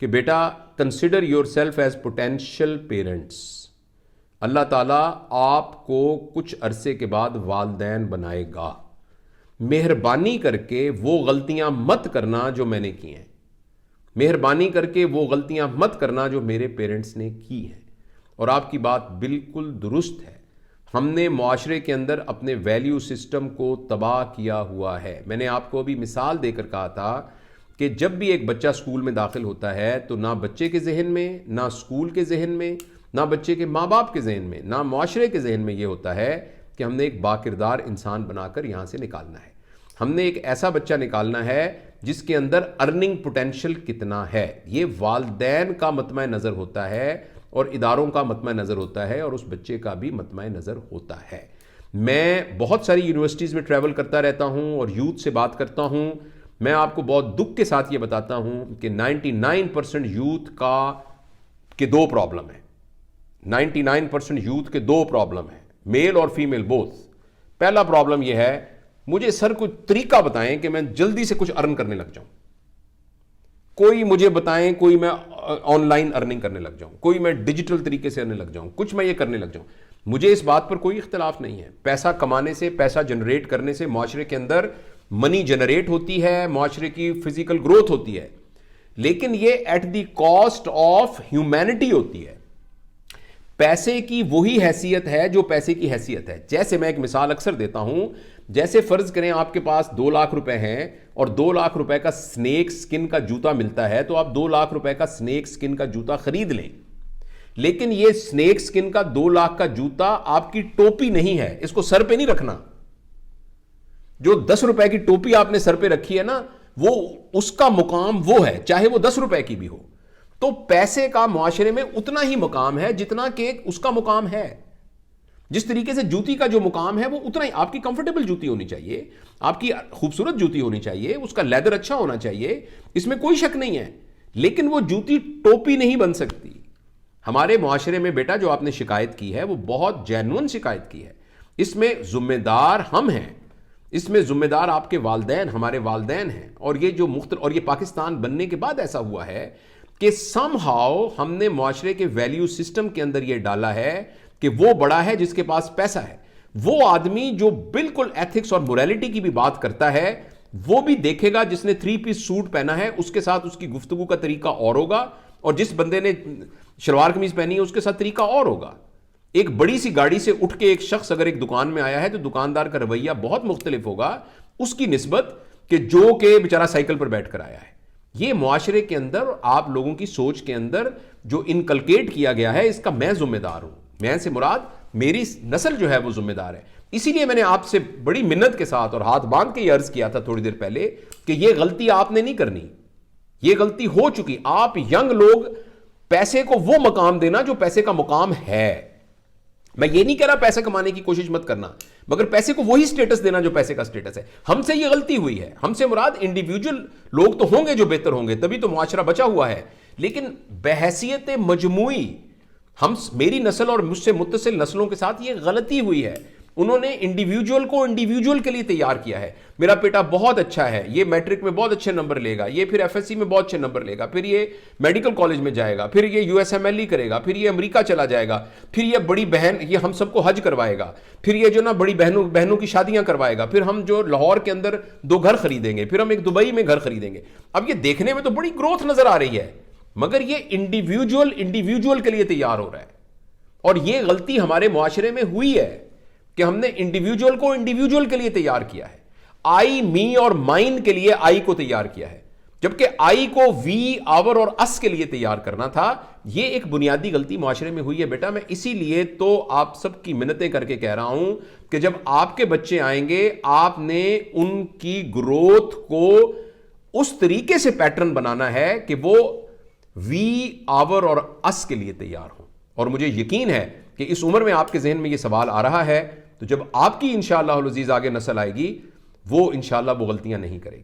کہ بیٹا consider yourself as potential parents. Allah تعالیٰ آپ کو کچھ عرصے کے بعد والدین بنائے گا. مہربانی کر کے وہ غلطیاں مت کرنا جو میں نے کی ہیں. مہربانی کر کے وہ غلطیاں مت کرنا جو میرے پیرنٹس نے کی ہیں. اور آپ کی بات بالکل درست ہے. ہم نے معاشرے کے اندر اپنے ویلیو سسٹم کو تباہ کیا ہوا ہے. میں نے آپ کو ابھی مثال دے کر کہا تھا کہ جب بھی ایک بچہ اسکول میں داخل ہوتا ہے تو نہ بچے کے ذہن میں، نہ اسکول کے ذہن میں، نہ بچے کے ماں باپ کے ذہن میں، نہ معاشرے کے ذہن میں یہ ہوتا ہے کہ ہم نے ایک باکردار انسان بنا کر یہاں سے نکالنا ہے. ہم نے ایک ایسا بچہ نکالنا ہے جس کے اندر ارننگ پوٹینشل کتنا ہے. یہ والدین کا مطمع نظر ہوتا ہے اور اداروں کا مطمع نظر ہوتا ہے اور اس بچے کا بھی مطمع نظر ہوتا ہے. میں بہت ساری یونیورسٹیز میں ٹریول کرتا رہتا ہوں اور یوتھ سے بات کرتا ہوں. میں آپ کو بہت دکھ کے ساتھ یہ بتاتا ہوں کہ 99% یوتھ کے دو پرابلم ہیں. 99% یوتھ کے دو پرابلم ہیں، میل اور فیمیل بوتھ. پہلا پرابلم یہ ہے، مجھے سر کوئی طریقہ بتائیں کہ میں جلدی سے کچھ ارن کرنے لگ جاؤں. کوئی مجھے بتائیں، کوئی میں آن لائن ارننگ کرنے لگ جاؤں، کوئی میں ڈیجیٹل طریقے سے ارنے لگ جاؤں، کچھ میں یہ کرنے لگ جاؤں. مجھے اس بات پر کوئی اختلاف نہیں ہے. پیسہ کمانے سے، پیسہ جنریٹ کرنے سے معاشرے کے اندر منی جنریٹ ہوتی ہے، معاشرے کی فزیکل گروتھ ہوتی ہے، لیکن یہ at the cost of humanity ہوتی ہے. پیسے کی وہی حیثیت ہے جو پیسے کی حیثیت ہے. جیسے میں ایک مثال اکثر دیتا ہوں، جیسے فرض کریں آپ کے پاس 2 لاکھ روپے ہیں اور 2 لاکھ روپے کا سنیک سکن کا جوتا ملتا ہے تو آپ 2 لاکھ روپے کا سنیک سکن کا جوتا خرید لیں. لیکن یہ سنیک سکن کا 2 لاکھ کا جوتا آپ کی ٹوپی نہیں ہے، اس کو سر پہ نہیں رکھنا. جو 10 روپے کی ٹوپی آپ نے سر پہ رکھی ہے نا، وہ اس کا مقام وہ ہے، چاہے وہ 10 روپے کی بھی ہو. تو پیسے کا معاشرے میں اتنا ہی مقام ہے جتنا کہ اس کا مقام ہے. جس طریقے سے جوتی کا جو مقام ہے وہ اتنا ہی. آپ کی کمفرٹیبل جوتی ہونی چاہیے، آپ کی خوبصورت جوتی ہونی چاہیے، اس کا لیدر اچھا ہونا چاہیے، اس میں کوئی شک نہیں ہے. لیکن وہ جوتی ٹوپی نہیں بن سکتی. ہمارے معاشرے میں بیٹا جو آپ نے شکایت کی ہے وہ بہت جینون شکایت کی ہے. اس میں ذمہ دار ہم ہیں، اس میں ذمہ دار آپ کے والدین، ہمارے والدین ہیں. اور یہ جو اور یہ پاکستان بننے کے بعد ایسا ہوا ہے کہ سم ہاؤ ہم نے معاشرے کے ویلیو سسٹم کے اندر یہ ڈالا ہے کہ وہ بڑا ہے جس کے پاس پیسہ ہے. وہ آدمی جو بالکل ایتھکس اور موریلٹی کی بھی بات کرتا ہے وہ بھی دیکھے گا جس نے 3 پیس سوٹ پہنا ہے اس کے ساتھ اس کی گفتگو کا طریقہ اور ہوگا، اور جس بندے نے شلوار قمیض پہنی ہے اس کے ساتھ طریقہ اور ہوگا. ایک بڑی سی گاڑی سے اٹھ کے ایک شخص اگر ایک دکان میں آیا ہے تو دکاندار کا رویہ بہت مختلف ہوگا اس کی نسبت کہ جو کہ بیچارہ سائیکل پر بیٹھ کر آیا ہے. یہ معاشرے کے اندر آپ لوگوں کی سوچ کے اندر جو انکلکیٹ کیا گیا ہے اس کا میں ذمہ دار ہوں. میں سے مراد میری نسل جو ہے وہ ذمہ دار ہے. اسی لیے میں نے آپ سے بڑی منت کے ساتھ اور ہاتھ باندھ کے یہ عرض کیا تھا تھوڑی دیر پہلے کہ یہ غلطی آپ نے نہیں کرنی. یہ غلطی ہو چکی. آپ ینگ لوگ پیسے کو وہ مقام دینا جو پیسے کا مقام ہے. میں یہ نہیں کہہ رہا پیسے کمانے کی کوشش مت کرنا، مگر پیسے کو وہی سٹیٹس دینا جو پیسے کا سٹیٹس ہے. ہم سے یہ غلطی ہوئی ہے. ہم سے مراد انڈیویجول لوگ تو ہوں گے جو بہتر ہوں گے، تبھی تو معاشرہ بچا ہوا ہے. لیکن بحیثیت مجموعی میری نسل اور مجھ سے متصل نسلوں کے ساتھ یہ غلطی ہوئی ہے. انہوں نے انڈیویجول کو انڈیویجول کے لیے تیار کیا ہے. میرا بیٹا بہت اچھا ہے، یہ میٹرک میں بہت اچھے نمبر لے گا، یہ پھر ایف ایس سی میں بہت اچھے نمبر لے گا، پھر یہ میڈیکل کالج میں جائے گا، پھر یہ U S M L E کرے گا، پھر یہ امریکہ چلا جائے گا، پھر یہ بڑی بہن یہ ہم سب کو حج کروائے گا، پھر یہ جو نا بڑی بہنوں کی شادیاں کروائے گا، پھر ہم جو لاہور کے اندر 2 گھر خریدیں گے، پھر ہم ایک دبئی میں گھر خریدیں گے. اب یہ دیکھنے میں تو بڑی گروتھ نظر آ رہی ہے، مگر یہ انڈیویجول کے لیے تیار ہو رہا ہے. اور یہ غلطی ہمارے معاشرے میں ہوئی ہے کہ ہم نے انڈیویجول کو انڈیویجول کے لیے تیار کیا ہے. آئی، می اور مائن کے لیے آئی کو تیار کیا ہے، جبکہ آئی کو وی، آور اور اس کے لیے تیار کرنا تھا. یہ ایک بنیادی غلطی معاشرے میں ہوئی ہے بیٹا. میں اسی لیے تو آپ سب کی منتیں کر کے کہہ رہا ہوں کہ جب آپ کے بچے آئیں گے آپ نے ان کی گروتھ کو اس طریقے سے پیٹرن بنانا ہے کہ وہ وی، آور اور اس کے لیے تیار ہوں. اور مجھے یقین ہے کہ اس عمر میں آپ کے ذہن میں یہ سوال آ رہا ہے، تو جب آپ کی انشاءاللہ العزیز آگے نسل آئے گی وہ انشاءاللہ وہ غلطیاں نہیں کرے گی.